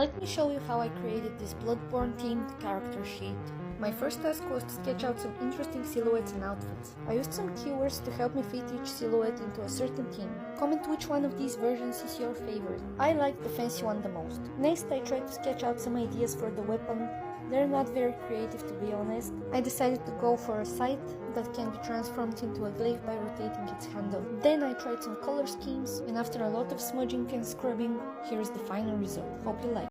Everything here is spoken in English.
Let me show you how I created this Bloodborne themed character sheet. My first task was to sketch out some interesting silhouettes and outfits. I used some keywords to help me fit each silhouette into a certain theme. Comment which one of these versions is your favorite. I like the fancy one the most. Next, I tried to sketch out some ideas for the weapon. They're not very creative, to be honest. I decided to go for a scythe that can be transformed into a glaive by rotating its handle. Then I tried some color schemes, and after a lot of smudging and scrubbing, here's the final result. Hope you like it.